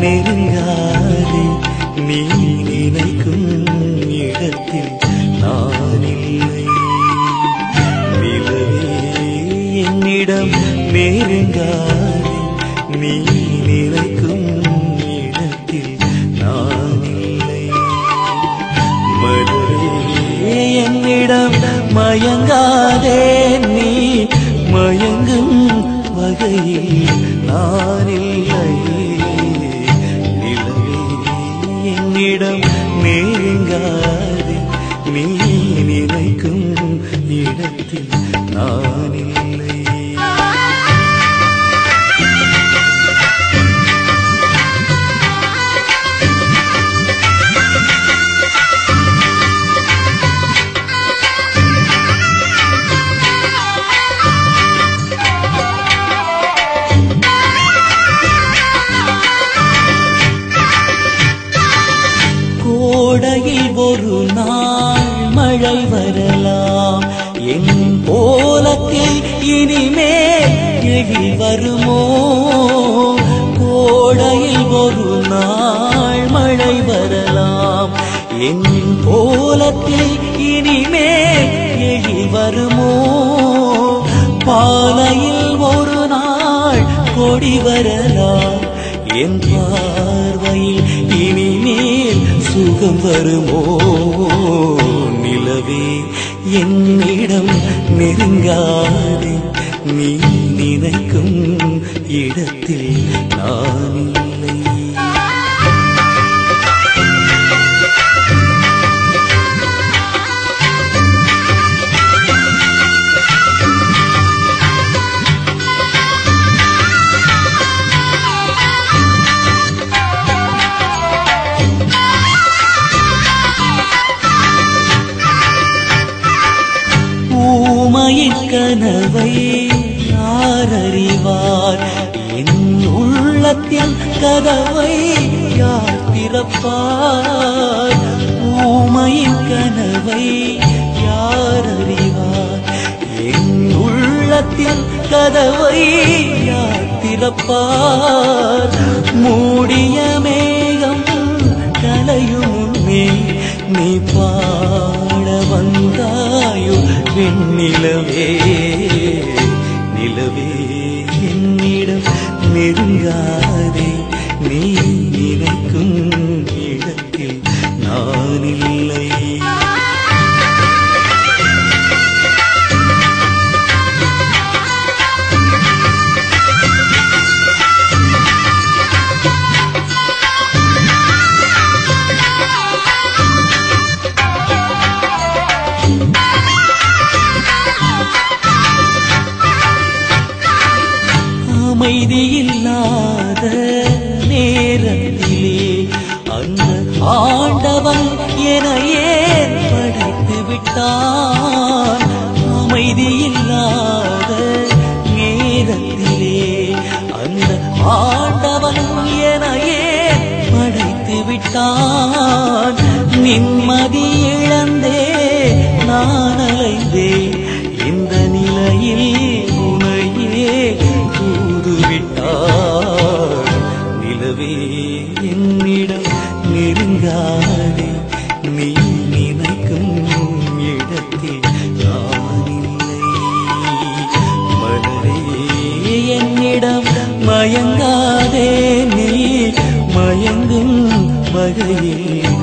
நெருங்காதே நீ நினைக்கும் இடத்தில் நான் இல்லை. நிலவே என்னிடம் நெருங்காதே நீ நினைக்கும் இடத்தில் நான் இல்லை. மலரே என்னிடம் மயங்காதே நீ மயங்கும் வகையில் நான் இல்லை. நிலவே என்னிடம் நெருங்காதே நீ நினைக்கும் இடத்தில் நான் இல்லை. கோடையில் ஒரு நாள் மழை வரலாம், என் கோலத்தில் இனிமேல் எழில் வருமோ? கோடையில் ஒரு நாள் மழை வரலாம், என் கோலத்தில் இனிமேல் எழில் வருமோ? பாலையில் ஒரு நாள் கொடி வரலாம், என் பார்வையில் இனிமேல் சுகம் வருமோ? நிலவே என்னிடம் நெருங்காதே நீ நினைக்கும் இடத்தில் நான் இல்லை. ஊமையின் கனவை யார் அறிவார்? என் உள்ளத்தின் கதவை யார் திறப்பார்? ஊமையின் கனவை யார் அறிவார்? என் உள்ளத்தின் கதவை யார் திறப்பார்? மூடிய மேகம் கலையும் முன்னே நீ பாட வந்தாயோ வெண்ணிலவே? நிலவே என்னிடம் நெருங்காதே நீ நினைக்கும் இடத்தில் நான் இல்லை. அமைதியில்லாத நேரத்திலே அந்த ஆண்டவன் எனையே படைத்து விட்டான். அமைதியில்லாத நேரத்திலே அந்த ஆண்டவன் எனையே படைத்து விட்டான். நிம்மதி இழந்தே நான் அலைந்தேன், இந்த நிலையில் உனையே விட்டார். நிலவே என்னிடம் நெருங்காதே நீ நினைக்கும் இடத்தில் நான் இல்லை. மலரே என்னிடம் மயங்காதே நீ மயங்கும் வகையில்